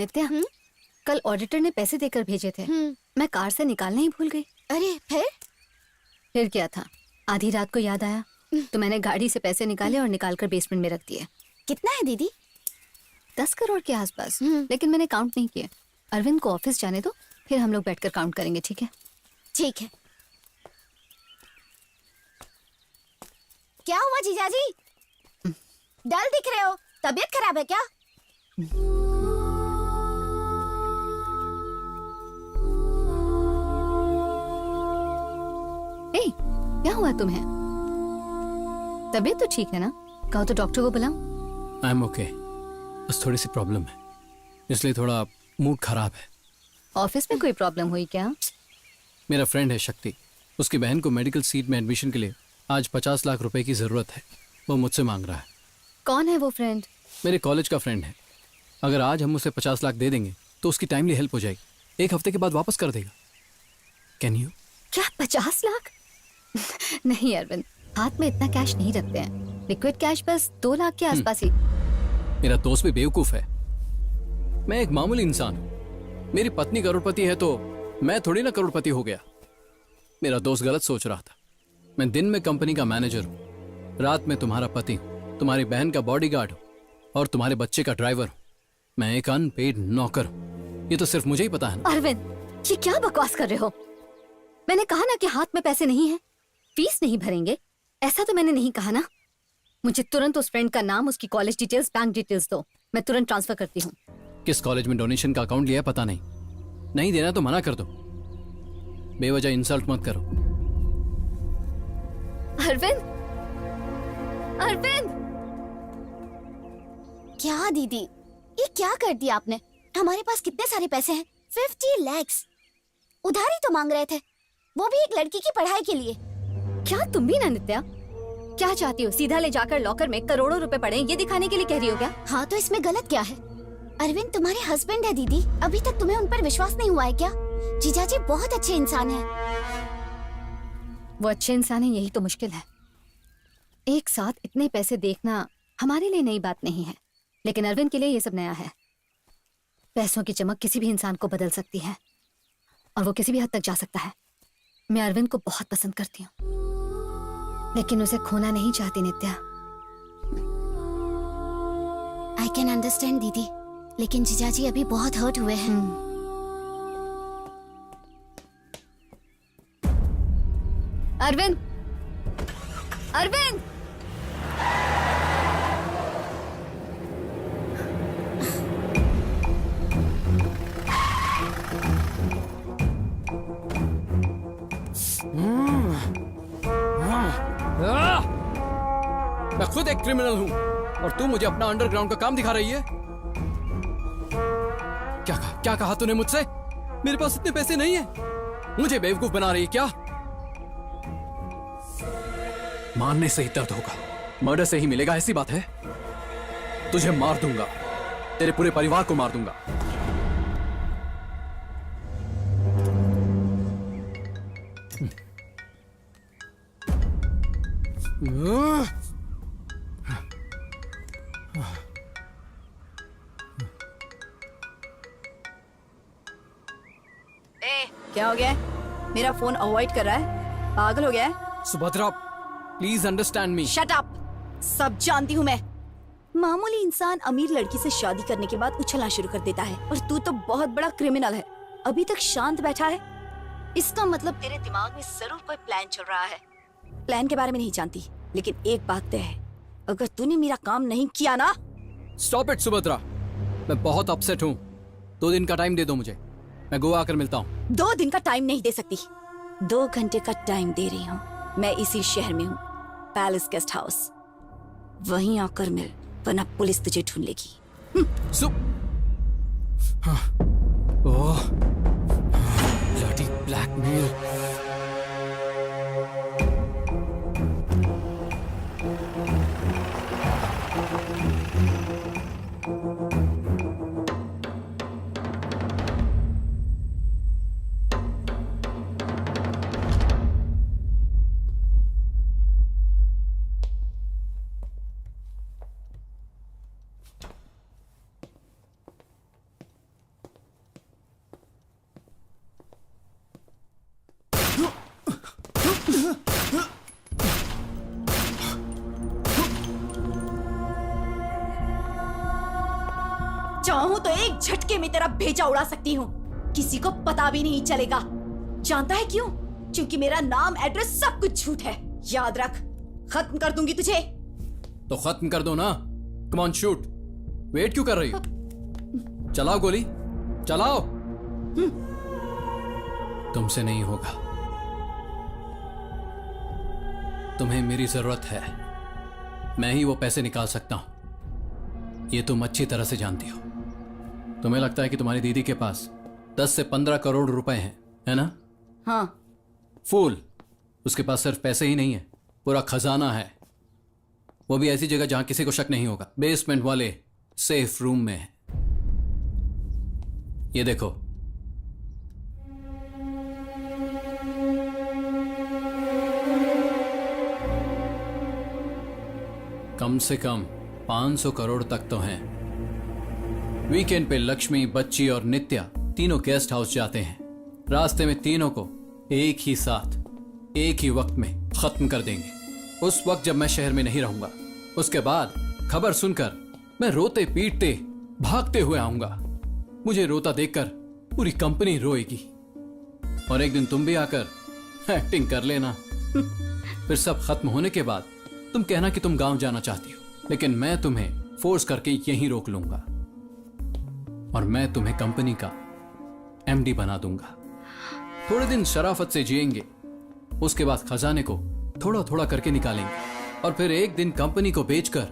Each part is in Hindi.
नित्या, कल ऑडिटर ने पैसे देकर भेजे थे। मैं कार से निकालना ही भूल गई। अरे फिर क्या था, आधी रात को याद आया तो मैंने गाड़ी से पैसे निकाले और निकालकर बेसमेंट में रख दिए। कितना है दीदी? 10 करोड़ के आसपास, लेकिन मैंने काउंट नहीं किया। अरविंद को ऑफिस जाने दो, फिर हम लोग बैठकर काउंट करेंगे, ठीक है? ठीक है। क्या हुआ जीजाजी? डल दिख रहे हो, तबीयत खराब है क्या? ए, क्या हुआ तुम्हें? तबीयत तो ठीक है ना? कहो तो डॉक्टर को बुलाऊं? आई एम ओके, बस थोड़ी सी प्रॉब्लम है, इसलिए थोड़ा मूड खराब है। ऑफिस में कोई प्रॉब्लम हुई क्या? मेरा फ्रेंड है शक्ति, उसकी बहन को मेडिकल सीट में एडमिशन के लिए आज 50 लाख रुपए की जरूरत है। वो मुझसे मांग रहा है। कौन है वो फ्रेंड? मेरे कॉलेज का फ्रेंड है। अगर आज हम उसे 50 लाख दे देंगे तो उसकी टाइमली हेल्प हो जाएगी। 1 हफ्ते के बाद वापस कर देगा। Can you? क्या 50 लाख? नहीं अरविंद, हाथ में इतना कैश नहीं रखते हैं। लिक्विड कैश बस 2 लाख के आसपास ही। मेरा दोस्त भी बेवकूफ है। मैं एक मामूली इंसान हूँ। मेरी पत्नी करोड़पति है तो मैं थोड़ी ना करोड़पति हो गया। मेरा दोस्त गलत सोच रहा था। मैं दिन में कंपनी का मैनेजर हूँ, रात में तुम्हारा पति हूँ, तुम्हारी बहन का बॉडीगार्ड हूँ और तुम्हारे बच्चे का ड्राइवर हूँ। मैं एक अनपेड नौकर हूँ। ये तो सिर्फ मुझे ही पता है ना। अरविंद, ये क्या बकवास कर रहे हो? मैंने कहा ना कि हाथ में पैसे नहीं है, फीस नहीं भरेंगे। ऐसा तो मैंने नहीं कहा ना। मुझे तुरंत उस फ्रेंड का नाम, उसकी कॉलेज डिटेल्स, बैंक डिटेल्स दो। मैं तुरंत ट्रांसफर करती हूँ। किस कॉलेज में डोनेशन का अकाउंट लिया पता नहीं। नहीं देना तो मना कर दो। बेवजह इंसल्ट मत करो। अरविंद, अरविंद! क्या दीदी, ये क्या कर दिया आपने? हमारे पास कितने सारे पैसे हैं? 50 लाख उधारी तो मांग रहे थे, वो भी एक लड़की की पढ़ाई के लिए। क्या तुम भी ना नित्या? क्या चाहती हो? सीधा ले जाकर लॉकर में करोड़ों रुपए पड़े ये दिखाने के लिए कह रही हो क्या? हाँ, तो इसमें गलत क्या है? अरविंद तुम्हारे हस्बैंड है दीदी, अभी तक तुम्हें उन पर विश्वास नहीं हुआ है क्या? जीजाजी बहुत अच्छे इंसान हैं। वो अच्छे इंसान है, यही तो मुश्किल है। एक साथ इतने पैसे देखना हमारे लिए नई बात नहीं है, लेकिन अरविंद के लिए ये सब नया है। पैसों की चमक किसी भी इंसान को बदल सकती है और वो किसी भी हद तक जा सकता है। मैं अरविंद को बहुत पसंद करती हूँ, लेकिन उसे खोना नहीं चाहती नित्या। आई कैन अंडरस्टैंड दीदी, लेकिन जीजाजी अभी बहुत हर्ट हुए हैं। अरविंद, अरविंद! मैं खुद एक क्रिमिनल हूं और तू मुझे अपना अंडरग्राउंड का काम दिखा रही है। क्या कहा तूने मुझसे? मेरे पास इतने पैसे नहीं है। मुझे बेवकूफ बना रही है क्या? मारने से ही दर्द होगा, मर्डर से ही मिलेगा, ऐसी बात है? तुझे मार दूंगा, तेरे पूरे परिवार को मार दूंगा। क्या हो गया है? मेरा फोन अवॉइड कर रहा है? पागल हो गया है? Subhadra, please understand me. Shut up! सब जानती हूँ मैं। मामूली इंसान अमीर लड़की से शादी करने के बाद उछलना शुरू कर देता है, और तू तो बहुत बड़ा क्रिमिनल है। अभी तक शांत बैठा है, इसका मतलब तेरे दिमाग में जरूर कोई प्लान चल रहा है। प्लान के बारे में नहीं जानती, लेकिन एक बात तय है, अगर तूने मेरा काम नहीं किया ना। स्टॉप इट सुभद्रा, मैं बहुत अपसेट हूँ। 2 दिन का टाइम दे दो मुझे, मैं गोवा आकर मिलता हूँ। 2 दिन का टाइम नहीं दे सकती, 2 घंटे का टाइम दे रही हूँ। मैं इसी शहर में हूँ, पैलेस गेस्ट हाउस, वहीं आकर मिल, वरना पुलिस तुझे ढूंढ लेगी। ओह, ब्लडी ब्लैकमेल। चाहूं तो एक झटके में तेरा भेजा उड़ा सकती हूँ, किसी को पता भी नहीं चलेगा। जानता है क्यों? क्योंकि मेरा नाम, एड्रेस सब कुछ झूठ है। याद रख, खत्म कर दूंगी तुझे। तो खत्म कर दो ना। Come on shoot. वेट क्यों कर रही हो? चलाओ गोली, चलाओ। तुमसे नहीं होगा। तुम्हें मेरी जरूरत है, मैं ही वो पैसे निकाल सकता हूं। ये तुम अच्छी तरह से जानती हो। तुम्हें लगता है कि तुम्हारी दीदी के पास 10 से 15 करोड़ रुपए हैं, है ना? हाँ। फूल, उसके पास सिर्फ पैसे ही नहीं है, पूरा खजाना है। वो भी ऐसी जगह जहां किसी को शक नहीं होगा। बेसमेंट वाले सेफ रूम में है। ये देखो। कम से कम 500 करोड़ तक तो हैं। वीकेंड पे लक्ष्मी, बच्ची और नित्या तीनों गेस्ट हाउस जाते हैं। रास्ते में तीनों को एक ही साथ, एक ही वक्त में खत्म कर देंगे। उस वक्त जब मैं शहर में नहीं रहूंगा, उसके बाद खबर सुनकर मैं रोते पीटते भागते हुए आऊंगा। मुझे रोता देखकर पूरी कंपनी रोएगी। और एक दिन तुम भी आकर एक्टिंग कर लेना। फिर सब खत्म होने के बाद तुम कहना कि तुम गांव जाना चाहती हो, लेकिन मैं तुम्हें फोर्स करके यहीं रोक लूंगा और मैं तुम्हें कंपनी का एमडी बना दूंगा। थोड़े दिन शराफत से जिएंगे, उसके बाद खजाने को थोड़ा थोड़ा करके निकालेंगे और फिर एक दिन कंपनी को बेचकर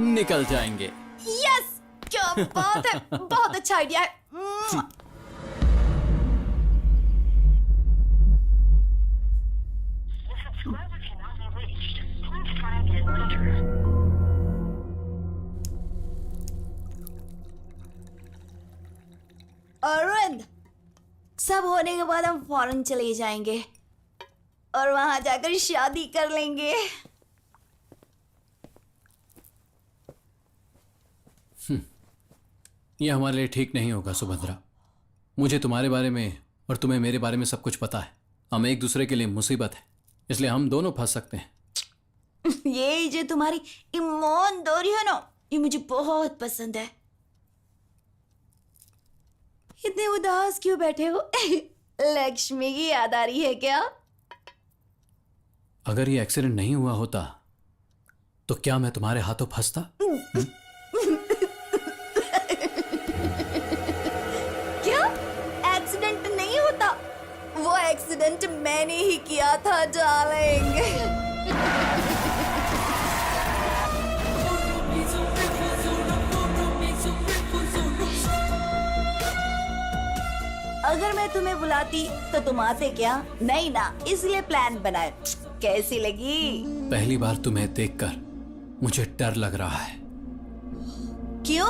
निकल जाएंगे। यस, क्या बात है, बहुत अच्छा आइडिया है। अरविंद, सब होने के बाद हम फौरन चले जाएंगे और वहां जाकर शादी कर लेंगे। यह हमारे लिए ठीक नहीं होगा सुभद्रा। मुझे तुम्हारे बारे में और तुम्हें मेरे बारे में सब कुछ पता है। हम एक दूसरे के लिए मुसीबत है, इसलिए हम दोनों फंस सकते हैं। ये जो तुम्हारी ईमानदारी है ना, ये मुझे बहुत पसंद है। इतने उदास क्यों बैठे हो? लक्ष्मी की याद आ रही है क्या? अगर ये एक्सीडेंट नहीं हुआ होता तो क्या मैं तुम्हारे हाथों फंसता? क्या एक्सीडेंट नहीं होता? वो एक्सीडेंट मैंने ही किया था डार्लिंग। अगर मैं तुम्हें बुलाती तो तुम आते क्या? नहीं ना, इसलिए प्लान बनाए। कैसी लगी? पहली बार तुम्हें देखकर मुझे डर लग रहा है। क्यों?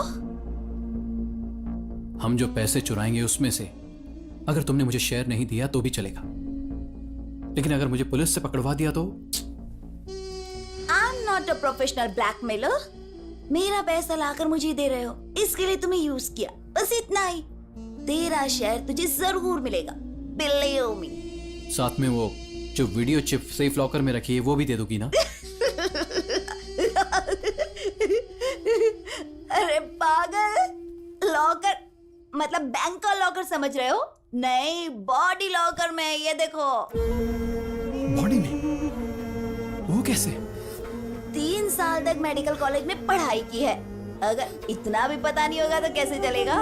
हम जो पैसे चुराएंगे उसमें से अगर तुमने मुझे शेयर नहीं दिया तो भी चलेगा, लेकिन अगर मुझे पुलिस से पकड़वा दिया तो? I am not a professional blackmailer. मेरा पैसा लाकर मुझे दे रहे हो, इसके लिए तुम्हें यूज किया, बस इतना ही। तेरा शेयर तुझे जरूर मिलेगा, बिलीव मी। साथ में वो जो वीडियो चिप सेफ लॉकर में रखी है वो भी दे दोगी ना? अरे पागल, लॉकर मतलब बैंक का लॉकर समझ रहे हो? नहीं, बॉडी लॉकर में। ये देखो। बॉडी में? वो कैसे? 3 साल तक मेडिकल कॉलेज में पढ़ाई की है। अगर इतना भी पता नहीं होगा तो कैसे चलेगा?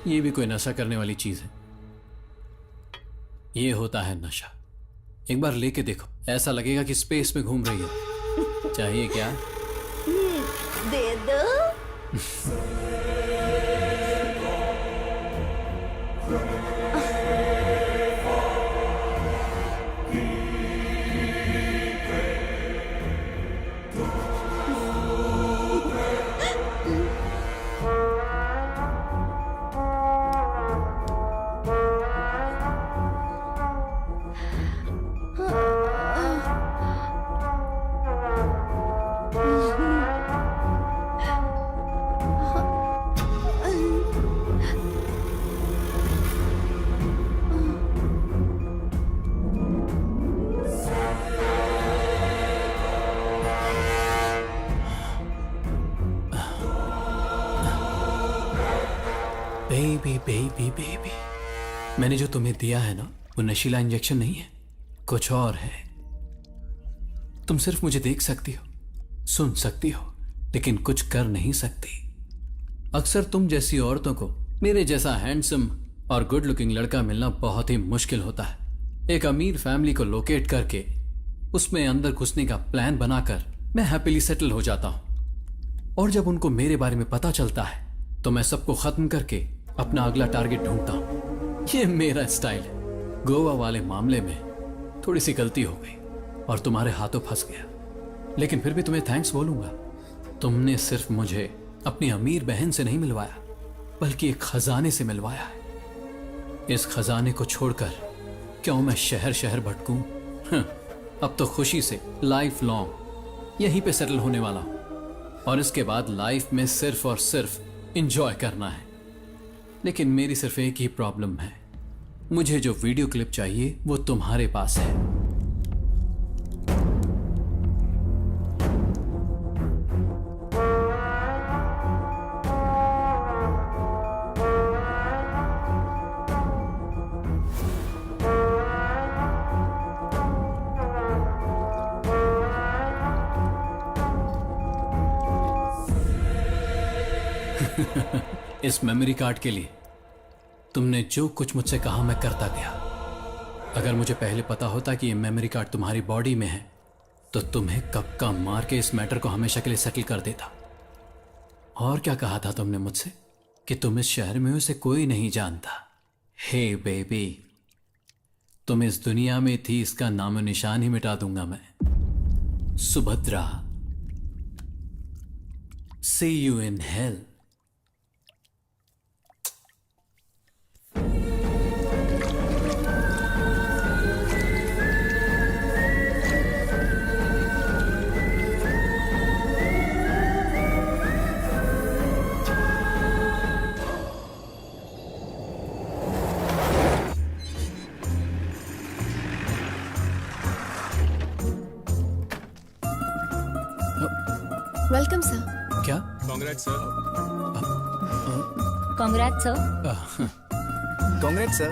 ये भी कोई नशा करने वाली चीज है। ये होता है नशा। एक बार लेके देखो, ऐसा लगेगा कि स्पेस में घूम रही है। चाहिए क्या? दे दो। बेबी बेबी बेबी, मैंने जो तुम्हें दिया है ना, वो नशीला इंजेक्शन नहीं है, कुछ और है। तुम सिर्फ मुझे देख सकती हो, सुन सकती हो, लेकिन कुछ कर नहीं सकती। अक्सर तुम जैसी औरतों को मेरे जैसा हैंडसम और गुड लुकिंग लड़का मिलना बहुत ही मुश्किल होता है। एक अमीर फैमिली को लोकेट करके उसमें अंदर घुसने का प्लान बनाकर मैं हैप्पीली सेटल हो जाता हूं। और जब उनको मेरे बारे में पता चलता है तो मैं सबको खत्म करके अपना अगला टारगेट ढूंढता हूं। ये मेरा स्टाइल है। गोवा वाले मामले में थोड़ी सी गलती हो गई और तुम्हारे हाथों फंस गया, लेकिन फिर भी तुम्हें थैंक्स बोलूंगा। तुमने सिर्फ मुझे अपनी अमीर बहन से नहीं मिलवाया, बल्कि एक खजाने से मिलवाया है। इस खजाने को छोड़कर क्यों मैं शहर शहर भटकूं? अब तो खुशी से लाइफ लॉन्ग यहीं पे सेटल होने वाला हूं, और इसके बाद लाइफ में सिर्फ और सिर्फ एंजॉय करना है। लेकिन मेरी सिर्फ एक ही प्रॉब्लम है, मुझे जो वीडियो क्लिप चाहिए वो तुम्हारे पास है। इस मेमोरी कार्ड के लिए तुमने जो कुछ मुझसे कहा मैं करता गया। अगर मुझे पहले पता होता कि ये मेमोरी कार्ड तुम्हारी बॉडी में है तो तुम्हें कब का मार के इस मैटर को हमेशा के लिए सेटल कर देता। और क्या कहा था तुमने मुझसे कि तुम इस शहर में उसे कोई नहीं जानता। हे बेबी, तुम इस दुनिया में थी इसका नामो निशान ही मिटा दूंगा मैं। Subhadra, see you in hell. Welcome sir. क्या? Congrats sir. Congrats sir. Congrats sir.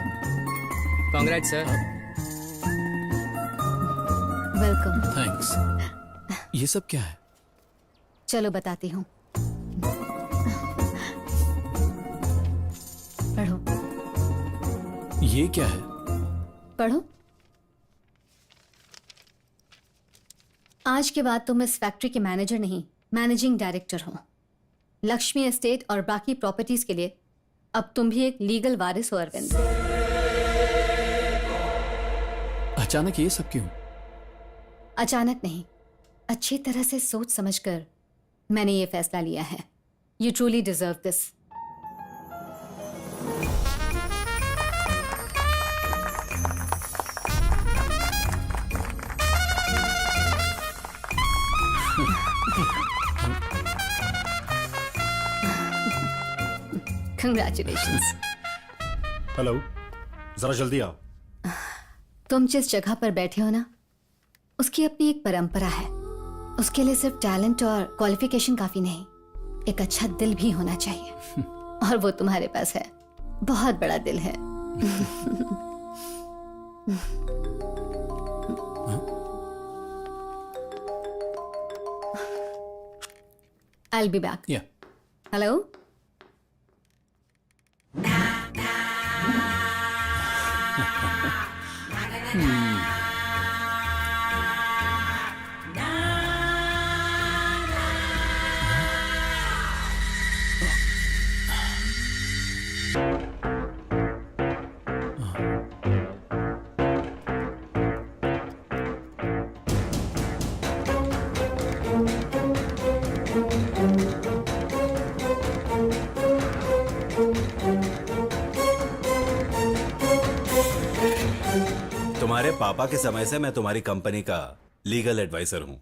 Congrats sir. Welcome. Thanks. ये सब क्या है? चलो बताती हूँ। पढ़ो। ये क्या है? पढ़ो। आज के बाद तुम इस फैक्ट्री के मैनेजर नहीं, मैनेजिंग डायरेक्टर हो। लक्ष्मी एस्टेट और बाकी प्रॉपर्टीज के लिए अब तुम भी एक लीगल वारिस हो अरविंद। अचानक ये सब क्यों? अचानक नहीं, अच्छी तरह से सोच समझकर मैंने ये फैसला लिया है। You truly deserve this. Congratulations. Hello, जरा जल्दी आओ। तुम जिस जगह पर बैठे हो ना, उसकी अपनी एक परंपरा है। उसके लिए सिर्फ टैलेंट और क्वालिफिकेशन काफी नहीं, एक अच्छा दिल भी होना चाहिए। और वो तुम्हारे पास है, बहुत बड़ा दिल है। I'll be back. Yeah. Hello? तुम्हारे पापा के समय से मैं तुम्हारी कंपनी का लीगल एडवाइजर हूं।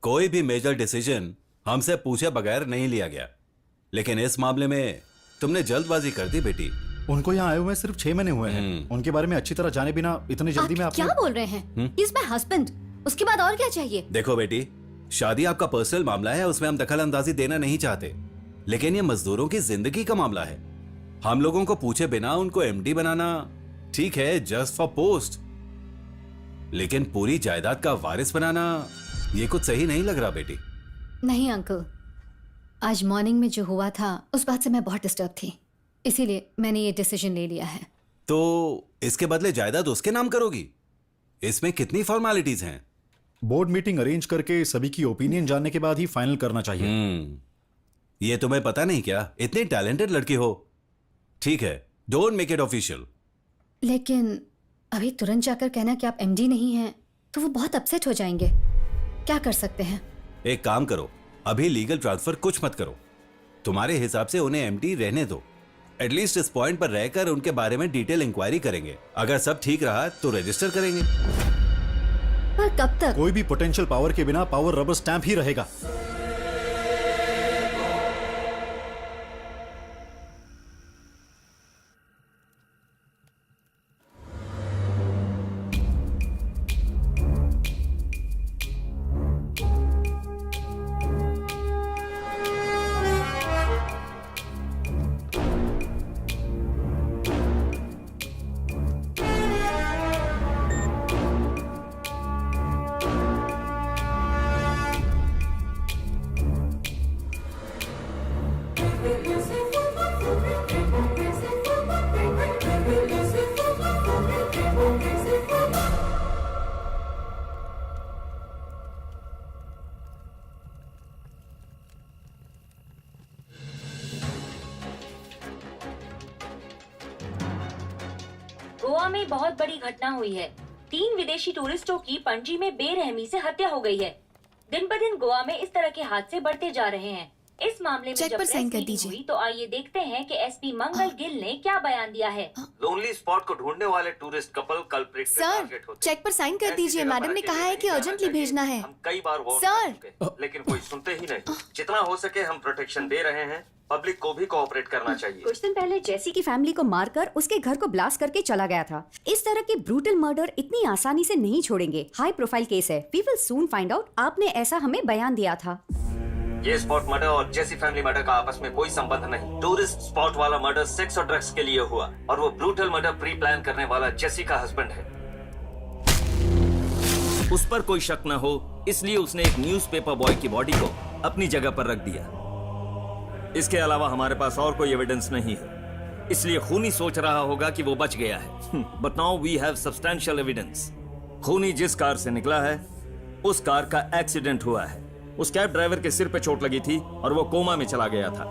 कोई भी मेजर डिसीजन हमसे पूछे बगैर नहीं लिया गया, लेकिन इस मामले में तुमने जल्दबाजी कर दी बेटी। उनको यहाँ आए हुए सिर्फ 6 महीने हुए हैं। उनके बारे में अच्छी तरह जाने बिना इतनी जल्दी में आप क्या बोल रहे हैं? He's my husband. उसके बाद और क्या चाहिए? देखो बेटी, शादी आपका पर्सनल मामला है, उसमें हम दखल अंदाजी देना नहीं चाहते, लेकिन ये मजदूरों की जिंदगी का मामला है। हम लोगों को पूछे बिना उनको एमडी बनाना ठीक है, जस्ट फॉर पोस्ट, लेकिन पूरी जायदाद का वारिस बनाना ये कुछ सही नहीं लग रहा बेटी। नहीं अंकल, आज मॉर्निंग में जो हुआ था उस बात से मैं बहुत डिस्टर्ब थी, इसीलिए मैंने ये डिसीजन ले लिया है। तो इसके बदले जायदाद उसके नाम करोगी? इसमें कितनी फॉर्मेलिटीज हैं? बोर्ड मीटिंग अरेंज करके सभी की ओपिनियन जानने के बाद ही फाइनल करना चाहिए। ये तुम्हें पता नहीं क्या? इतनी टैलेंटेड लड़की हो। ठीक है, डोंट मेक इट ऑफिशियल। लेकिन अभी तुरंत जाकर कहना कि आप एमडी नहीं हैं तो वो बहुत अपसेट हो जाएंगे। क्या कर सकते हैं? एक काम करो, अभी लीगल ट्रांसफर कुछ मत करो। तुम्हारे हिसाब से उन्हें एमडी रहने दो। एटलीस्ट इस पॉइंट पर रहकर उनके बारे में डिटेल इंक्वायरी करेंगे। अगर सब ठीक रहा तो रजिस्टर करेंगे। पर कब तक? कोई भी पोटेंशियल पावर के बिना पावर रबर स्टैंप ही रहेगा। गोवा में बहुत बड़ी घटना हुई है। 3 विदेशी टूरिस्टों की पणजी में बेरहमी से हत्या हो गई है। दिन ब दिन गोवा में इस तरह के हादसे बढ़ते जा रहे हैं। इस मामले में चेक जब पर प्रेस साइन कर मीटिंग दीजिए। हुई तो आइए देखते हैं कि एसपी मंगल गिल ने क्या बयान दिया है। लोनली स्पॉट को ढूंढने वाले टूरिस्ट कपल कल्प्रिट के सर, टारगेट होते चेक पर साइन कर ऐसी दीजिए। जगह मैडम ने पर कहा है कि अकेले अर्जेंटली नहीं भेजना जाना है। चाहिए। हम कई बार वार्न सर। कर चुके हैं, लेकिन कोई सुनते ही नहीं। जितना हो सके हम प्रोटेक्शन दे रहे हैं। पब्लिक को भी कोऑपरेट करना चाहिए। कुछ दिन पहले जेसी की फैमिली को मारकर उसके घर को ब्लास्ट करके चला गया था। इस तरह के ब्रूटल मर्डर इतनी आसानी से नहीं छोड़ेंगे। हाई प्रोफाइल केस है। We will soon find out. आपने ऐसा हमें बयान दिया था। ये स्पॉट मर्डर और जेसी फैमिली मर्डर का आपस में कोई संबंध नहीं। टूरिस्ट स्पॉट वाला मर्डर सेक्स और ड्रग्स के लिए हुआ और वो ब्रूटल मर्डर प्री प्लान करने वाला जेसी का हस्बैंड है। उस पर कोई शक न हो, इसलिए उसने एक न्यूज़पेपर बॉय की बॉडी को अपनी जगह पर रख दिया। इसके अलावा हमारे पास और कोई एविडेंस नहीं है, इसलिए खूनी सोच रहा होगा कि वो बच गया है। But now we have substantial evidence. खूनी जिस कार से निकला है उस कार का एक्सीडेंट हुआ है। उस कैब ड्राइवर के सिर पे चोट लगी थी और वो कोमा में चला गया था।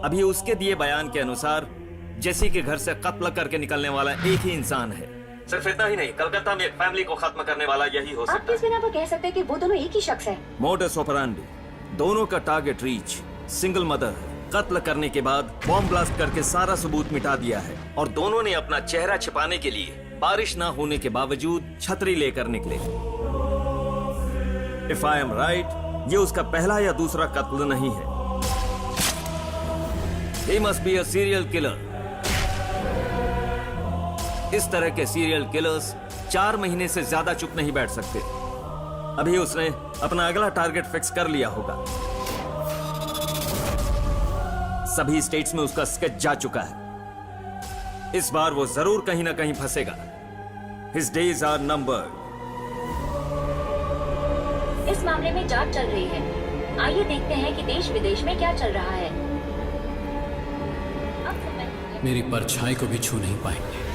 अभी उसके दिए बयान के अनुसार जेसी के घर से कत्ल करके निकलने वाला एक ही इंसान है। सिर्फ इतना ही नहीं, कलकत्ता में एक फैमिली को खत्म करने वाला यही हो आप सकता किस है। बिना पर कह सकते हैं कि वो दोनों एक ही शख्स है? मोडस ऑपरेंडी, दोनों का टारगेट रीच सिंगल मदर है। कत्ल करने के बाद बॉम्ब ब्लास्ट करके सारा सबूत मिटा दिया है और दोनों ने अपना चेहरा छिपाने के लिए बारिश ना होने के बावजूद छतरी लेकर निकले। इफ आई एम राइट, ये उसका पहला या दूसरा कत्ल नहीं है। He must be a serial killer। इस तरह के सीरियल किलर्स 4 महीने से ज्यादा चुप नहीं बैठ सकते। अभी उसने अपना अगला टारगेट फिक्स कर लिया होगा। सभी स्टेट्स में उसका स्केच जा चुका है। इस बार वो जरूर कहीं ना कहीं फंसेगा। His days are numbered। इस मामले में जांच चल रही है। आइए देखते हैं कि देश विदेश में क्या चल रहा है। अब समय मेरी परछाई को भी छू नहीं पाएंगे।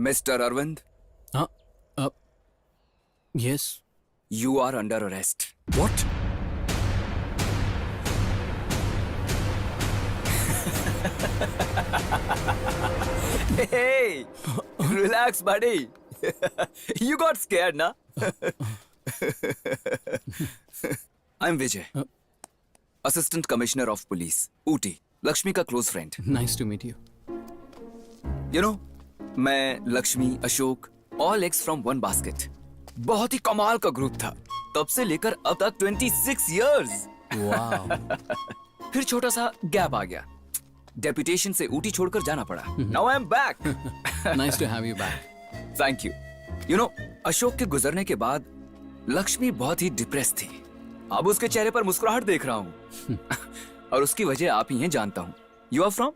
मिस्टर अरविंद, हाँ, yes. you are under arrest। What? Hey, relax, buddy। You got scared, na? I'm Vijay, Assistant Commissioner of Police, Ooty, Lakshmi का close friend। Nice to meet you. You know, मैं, Lakshmi, Ashok, all eggs from one basket। बहुत ही कमाल का ग्रुप था। तब से लेकर अब तक 26 इयर्स। वाह। फिर छोटा सा गैप आ गया, डेपुटेशन से ऊटी छोड़कर जाना पड़ा। Now I am back. Nice to have you back. Thank you. You know, Ashok के गुजरने के बाद लक्ष्मी बहुत ही डिप्रेस थी। अब उसके चेहरे पर मुस्कुराहट देख रहा हूँ। और उसकी वजह आप ही हैं, जानता हूँ। यू आर फ्रॉम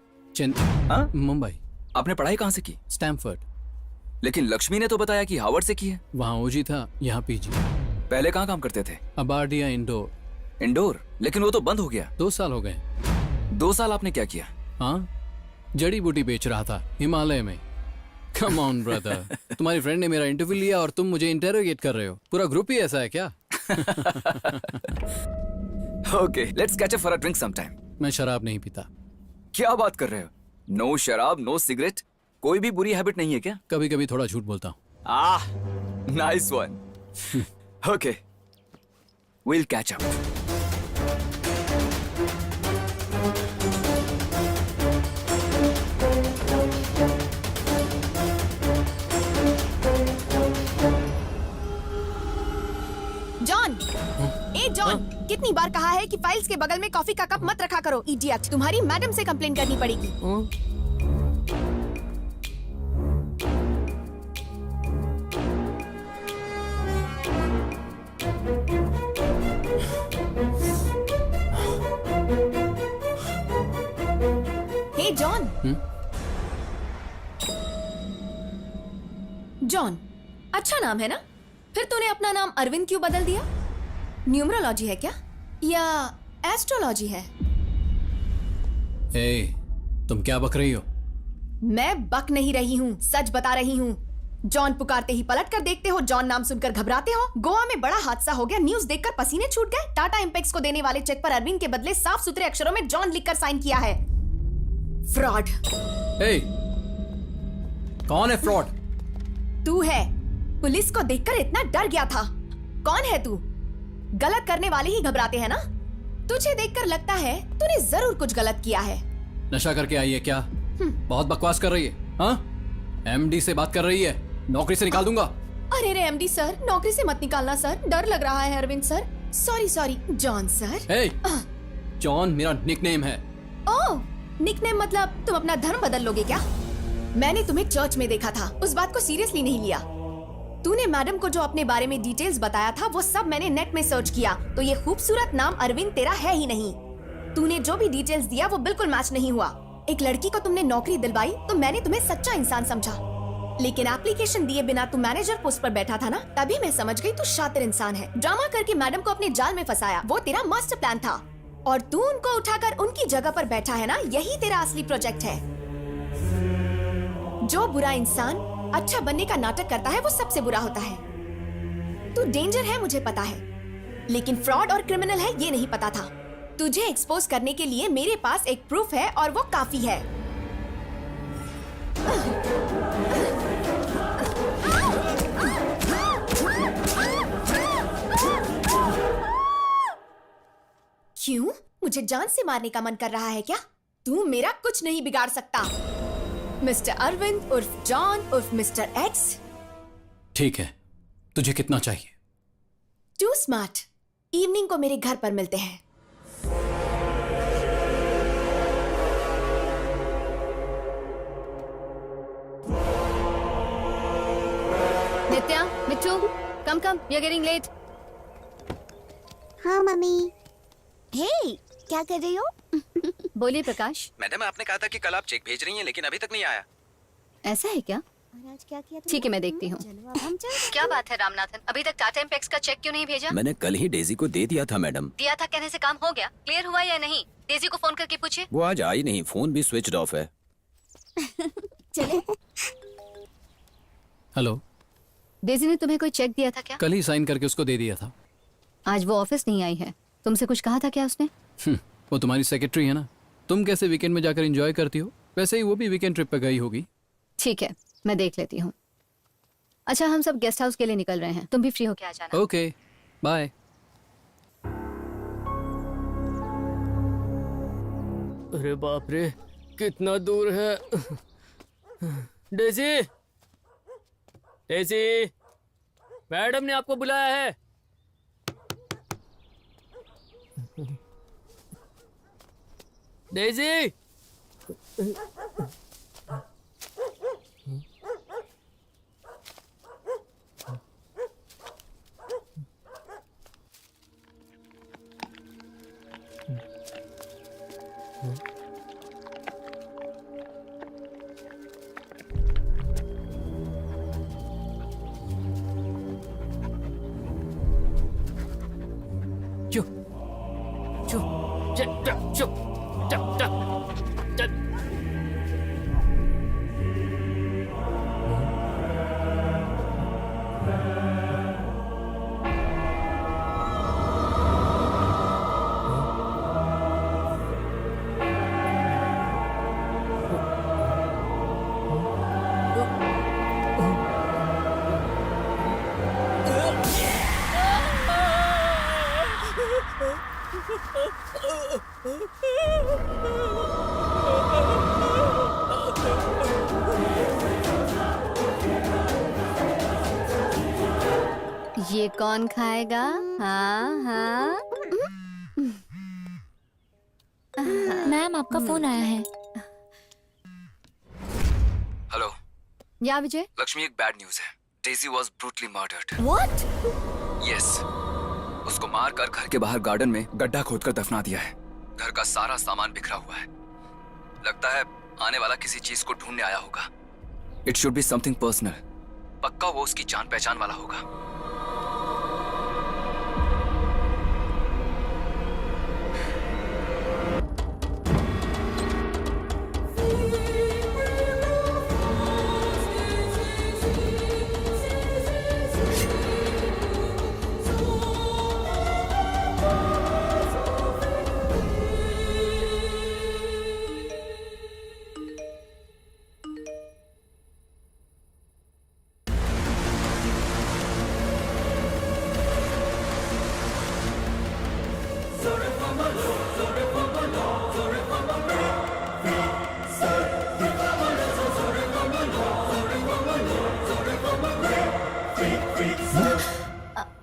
हाँ? मुंबई। आपने पढ़ाई कहाँ से की? स्टैमफोर्ड। लेकिन लक्ष्मी ने तो बताया कि हार्वर्ड से की है। वहाँ ओजी था, यहाँ पीजी। पहले कहाँ काम करते थे? अबार्डिया इंडोर। इंडोर? लेकिन वो तो बंद हो गया। 2 साल हो गए। 2 साल आपने क्या किया? हाँ, जड़ी बूटी बेच रहा था हिमालय में। कम ऑन ब्रदर, तुम्हारी फ्रेंड ने मेरा इंटरव्यू लिया और तुम मुझे इंटेरोगेट कर रहे हो। पूरा ग्रुप ही ऐसा है क्या? Okay, let's catch up for a drink sometime. मैं शराब नहीं पीता। क्या बात कर रहे हो? नो शराब, नो सिगरेट, कोई भी बुरी हैबिट नहीं है क्या? कभी कभी थोड़ा झूठ बोलता हूँ। Nice one. Okay, will catch up. John, A John, कितनी बार कहा है कि फाइल्स के बगल में कॉफी का कप मत रखा करो, इडियट। तुम्हारी मैडम से कंप्लेन करनी पड़ेगी। हे जॉन। जॉन, अच्छा नाम है ना? फिर तूने अपना नाम अरविंद क्यों बदल दिया? न्यूमरोलॉजी है क्या, या एस्ट्रोलॉजी है? ए, तुम क्या बक रही हो? मैं बक नहीं रही हूँ, सच बता रही हूँ। जॉन पुकारते ही पलट कर देखते हो, जॉन नाम सुनकर घबराते हो। गोवा में बड़ा हादसा हो गया, न्यूज़ देखकर पसीने छूट गए। टाटा इम्पैक्स को देने वाले चेक पर अरविंद के बदले साफ सुथरे अक्षरों में जॉन लिखकर साइन किया है। फ्रॉड। ए, कौन है फ्रॉड? तू है। पुलिस को देखकर इतना डर गया था। कौन है तू? गलत करने वाले ही घबराते हैं ना? तुझे देखकर लगता है तूने जरूर कुछ गलत किया है। नशा करके आई है क्या? बहुत बकवास कर रही है। हाँ, एमडी से बात कर रही है, नौकरी से निकाल दूंगा। अरे रे एमडी सर, नौकरी से मत निकालना सर, डर लग रहा है। Arvind sir, sorry sorry. John sir. Hey, John मेरा निकनेम है। ओह, निकनेम मतलब तुम अपना धर्म बदल लोगे क्या? मैंने तुम्हें चर्च में देखा था, उस बात को सीरियसली नहीं लिया। तूने मैडम को जो अपने बारे में डिटेल्स बताया था वो सब मैंने नेट में सर्च किया, तो ये खूबसूरत नाम अरविंद तेरा है ही नहीं। तूने जो भी डिटेल्स दिया वो बिल्कुल मैच नहीं हुआ। एक लड़की को तुमने नौकरी दिलवाई तो मैंने तुम्हें सच्चा इंसान समझा, लेकिन एप्लीकेशन दिए बिना तू मैनेजर पोस्ट पर बैठा था ना, तभी मैं समझ गई तू शातिर इंसान है। ड्रामा करके मैडम को अपने जाल में फंसाया, वो तेरा मास्टर प्लान था। और तू उनको उठाकर उनकी जगह पर बैठा है ना, यही तेरा असली प्रोजेक्ट है। जो बुरा इंसान अच्छा बनने का नाटक करता है वो सबसे बुरा होता है। तू डेंजर है मुझे पता है, लेकिन फ्रॉड और क्रिमिनल है ये नहीं पता था। तुझे एक्सपोज करने के लिए मेरे पास एक प्रूफ है और वो काफी है। क्यों? मुझे जान से मारने का मन कर रहा है क्या? तू मेरा कुछ नहीं बिगाड़ सकता। मिस्टर अरविंद उर्फ जॉन उर्फ मिस्टर एक्स। ठीक है, तुझे कितना चाहिए? To smart. इवनिंग को मेरे घर पर मिलते हैं। नित्या, मिट्टू, कम कम, वी आर गेटिंग लेट। हाँ मम्मी। हे, क्या कर रही हो? बोलिए प्रकाश। मैडम, आपने कहा था कि कल आप चेक भेज रही हैं, लेकिन अभी तक नहीं आया। ऐसा है क्या? और आज क्या किया? ठीक है, मैं देखती हूँ। चलो अब हम चलते हैं। क्या बात है रामनाथन, अभी तक टाटा इम्पैक्स का चेक क्यों नहीं भेजा? मैंने कल ही डेजी को दे दिया था मैडम। दिया था कहने से काम हो गया? क्लियर हुआ या नहीं? डेजी को फोन करके पूछे। वो आज आई नहीं, फोन भी स्विच ऑफ है। चले। हेलो, डेजी ने तुम्हें कोई चेक दिया था क्या? कल ही साइन करके उसको दे दिया था। आज वो ऑफिस नहीं आई है, तुमसे कुछ कहा था क्या उसने? वो तुम्हारी सेक्रेटरी है ना। तुम कैसे वीकेंड में जाकर एंजॉय करती हो, वैसे ही वो भी वीकेंड ट्रिप पे गई होगी। ठीक है, मैं देख लेती हूँ। अच्छा, हम सब गेस्ट हाउस के लिए निकल रहे हैं, तुम भी फ्री होके आ जाना। Okay, bye. अरे बाप रे, कितना दूर है। डेजी, डेजी, मैडम ने आपको बुलाया है। डेजी, चुप चुप चुप चुप चुप चुप चुप। ये कौन खाएगा? हाँ हाँ। मैम आपका फोन आया है। हेलो या विजय? लक्ष्मी, एक बैड न्यूज है। Daisy was brutally murdered. What? Yes, उसको मार कर घर के बाहर गार्डन में गड्ढा खोदकर दफना दिया है। घर का सारा सामान बिखरा हुआ है। लगता है आने वाला किसी चीज को ढूंढने आया होगा। It should be something personal. पक्का वो उसकी जान पहचान वाला होगा।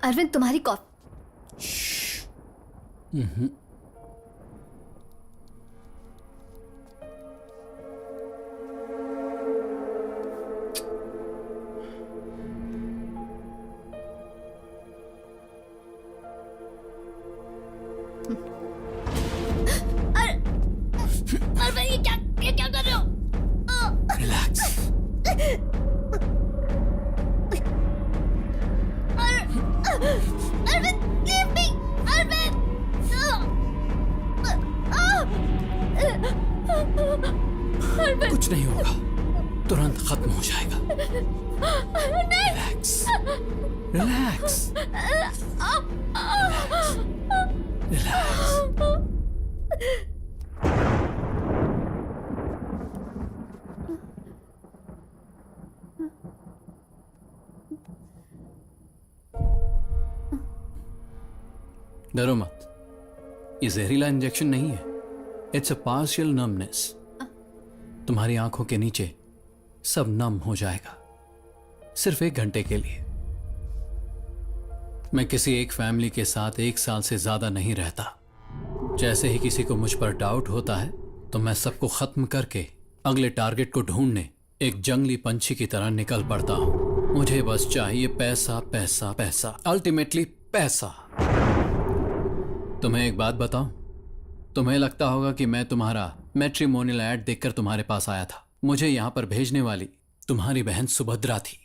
अरविंद, तुम्हारी कॉफी। अरविंद, ये क्या कर रहे हो? Relax. Arvind, leave me! Arvind! Arvind! कुछ नहीं होगा, तुरंत खत्म हो जाएगा। Relax, relax, relax. डरो मत, ये जहरीला इंजेक्शन नहीं है। It's a partial numbness. तुम्हारी आंखों के नीचे सब नम हो जाएगा, सिर्फ 1 घंटे के लिए। मैं किसी एक फैमिली के साथ 1 साल से ज्यादा नहीं रहता। जैसे ही किसी को मुझ पर डाउट होता है तो मैं सबको खत्म करके अगले टारगेट को ढूंढने एक जंगली पंछी की तरह निकल पड़ता हूं। मुझे बस चाहिए पैसा, पैसा, पैसा, अल्टीमेटली पैसा। तुम्हें एक बात बताऊं, तुम्हें लगता होगा कि मैं तुम्हारा मैट्रिमोनियल ऐड देखकर तुम्हारे पास आया था। मुझे यहां पर भेजने वाली तुम्हारी बहन सुभद्रा थी।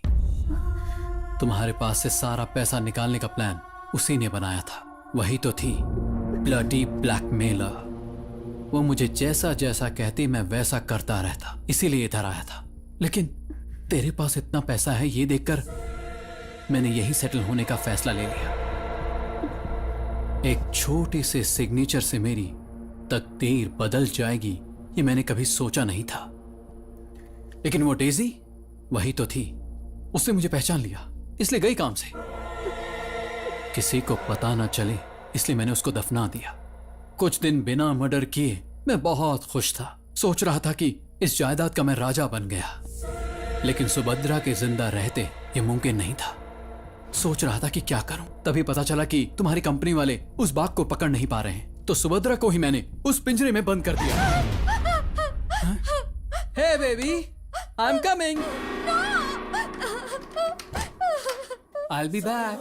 तुम्हारे पास से सारा पैसा निकालने का प्लान उसी ने बनाया था। वही तो थी ब्लडी ब्लैकमेलर। वो मुझे जैसा जैसा कहती मैं वैसा करता रहता, इसीलिए इधर आया था। लेकिन तेरे पास इतना पैसा है ये देखकर मैंने यही सेटल होने का फैसला ले लिया। एक छोटी से सिग्नेचर से मेरी तकदीर बदल जाएगी ये मैंने कभी सोचा नहीं था। लेकिन वो डेजी वही तो थी। उसने मुझे पहचान लिया, इसलिए गई काम से। किसी को पता ना चले इसलिए मैंने उसको दफना दिया। कुछ दिन बिना मर्डर किए मैं बहुत खुश था। सोच रहा था कि इस जायदाद का मैं राजा बन गया। लेकिन सुभद्रा के जिंदा रहते ये मुमकिन नहीं था। सोच रहा था कि क्या करूं, तभी पता चला कि तुम्हारी कंपनी वाले उस बाघ को पकड़ नहीं पा रहे हैं, तो सुभद्रा को ही मैंने उस पिंजरे में बंद कर दिया। Hey baby, I am coming, I will be back.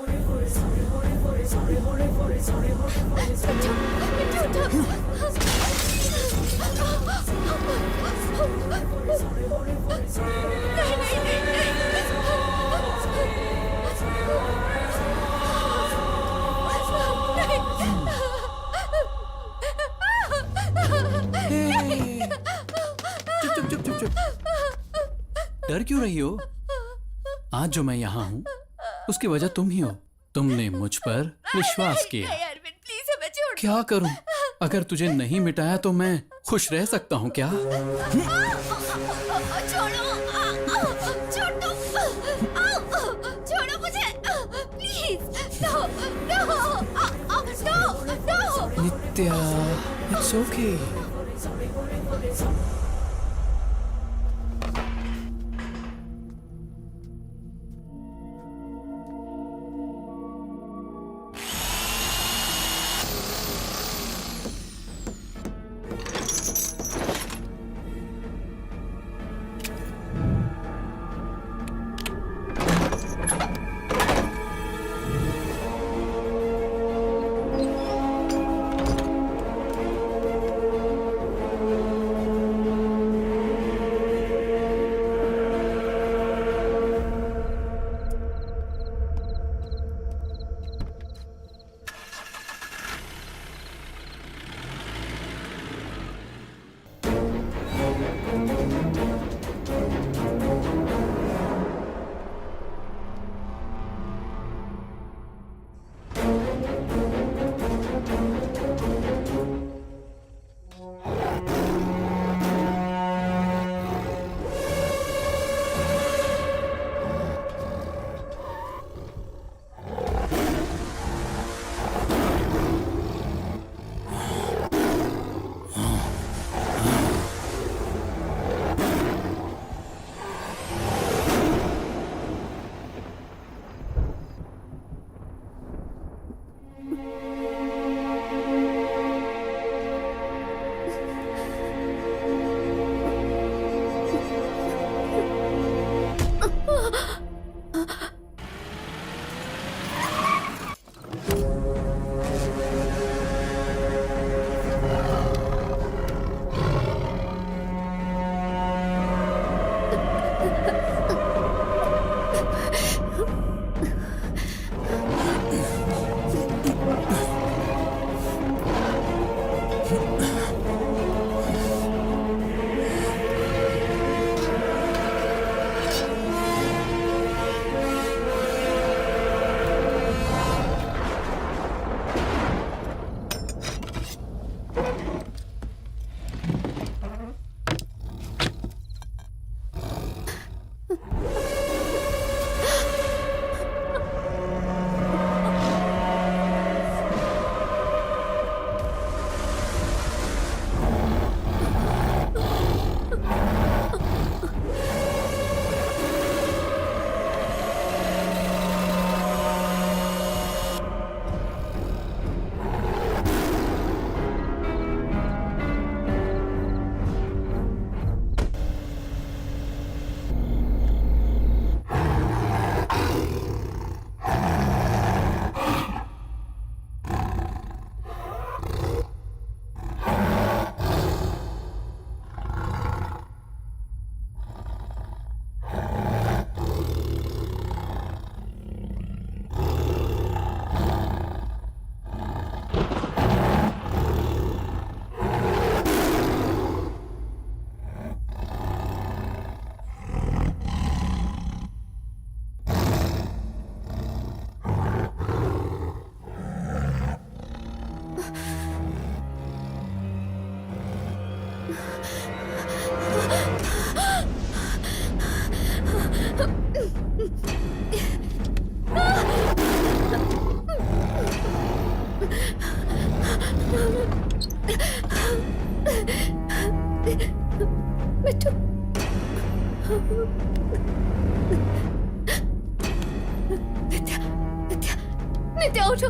चुप चुप चुप चुप चुप। डर क्यों रही हो? आज जो मैं यहाँ हूँ उसकी वजह तुम ही हो। तुमने मुझ पर विश्वास किया। अरविंद प्लीज हमें छोड़ क्या करूं? अगर तुझे नहीं मिटाया तो मैं खुश रह सकता हूँ क्या? छोड़ो मुझे please. No Nitya, it's okay. Mittu Nitya Nitya उठो।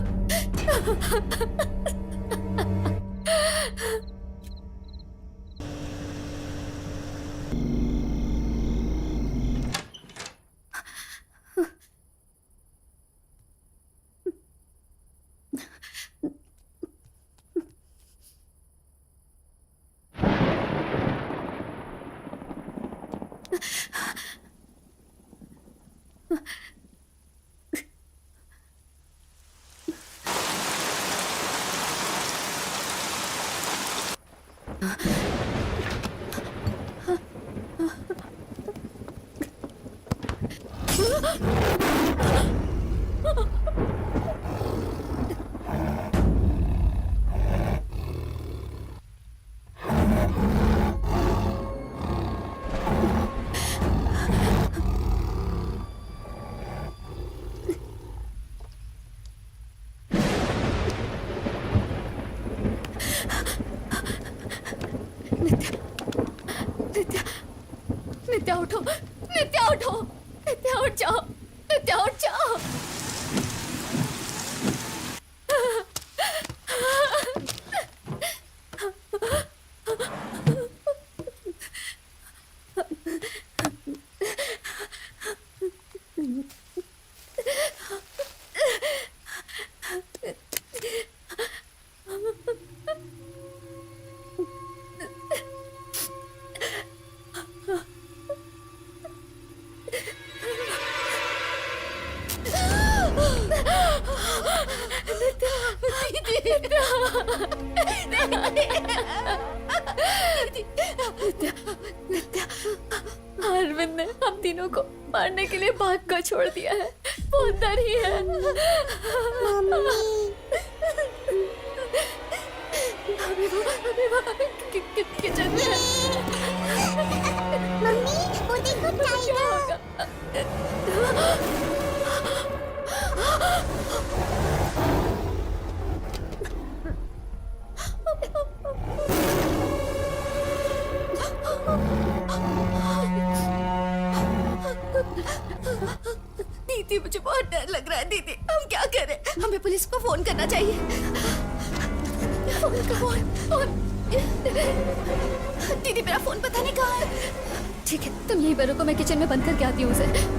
नित्या उठो, नित्या उठो, नित्या उठ जाओ, नित्या उठ जाओ। अरविंद ने हम तीनों को मारने के लिए भाग कर छोड़ दिया है। वो अंदर ही है। अभी वो किचन में है। मम्मी वो देखो टाइगर। दीदी मुझे बहुत डर लग रहा है। दीदी हम क्या करें? हमें पुलिस को फोन करना चाहिए। फोन। दीदी मेरा फोन पता नहीं कहाँ है। ठीक है, तुम यही पर रुको, मैं किचन में बंद करके आती हूँ उसे।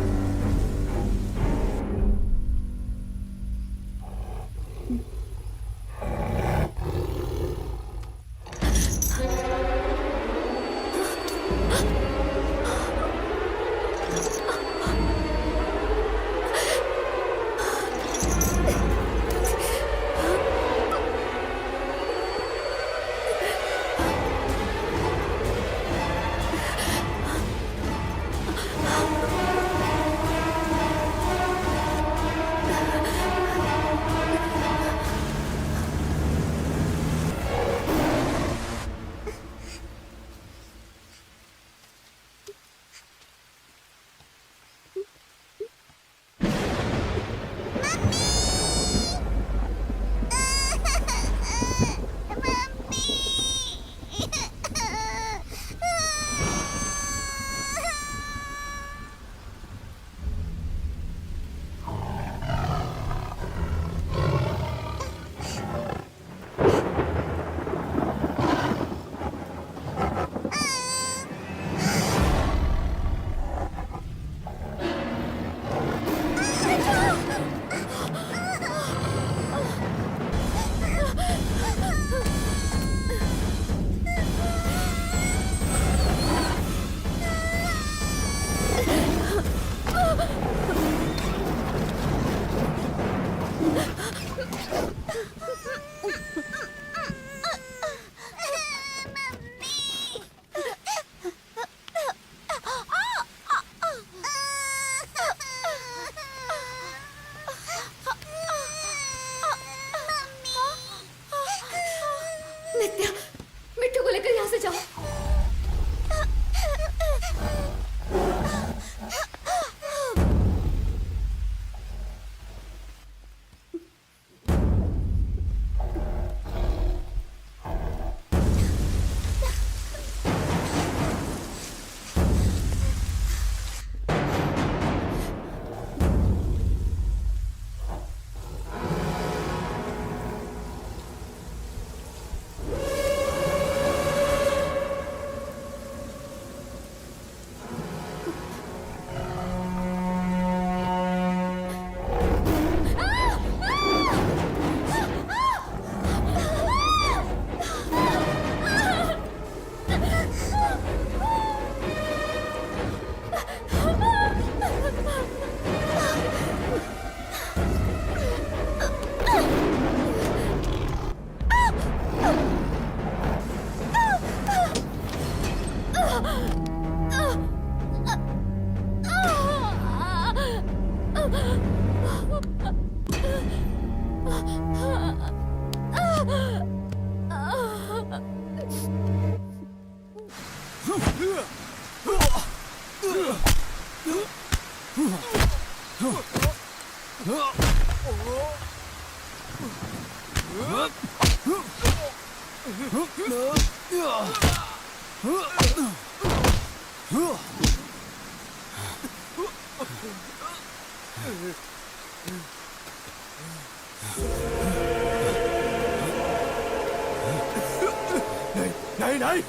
नहीं नहीं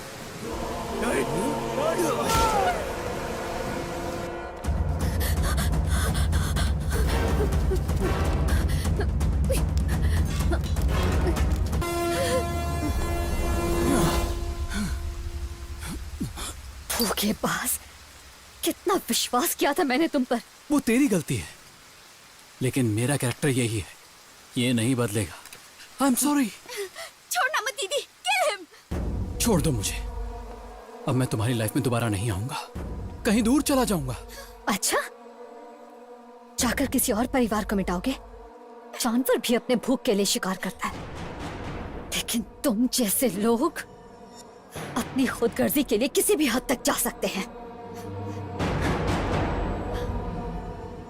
नहीं धोखेबाज, कितना विश्वास किया था मैंने तुम पर। वो तेरी गलती है, लेकिन मेरा कैरेक्टर यही है, ये नहीं बदलेगा। I am sorry. छोड़ना मत दीदी, किल हिम। छोड़ दो मुझे, अब मैं तुम्हारी लाइफ में दोबारा नहीं आऊंगा, कहीं दूर चला जाऊंगा। अच्छा, जाकर किसी और परिवार को मिटाओगे? जानवर भी अपने भूख के लिए शिकार करता है, लेकिन तुम जैसे लोग अपनी खुदगर्जी के लिए किसी भी हद तक जा सकते हैं।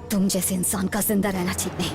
तुम जैसे इंसान का जिंदा रहना ठीक नहीं।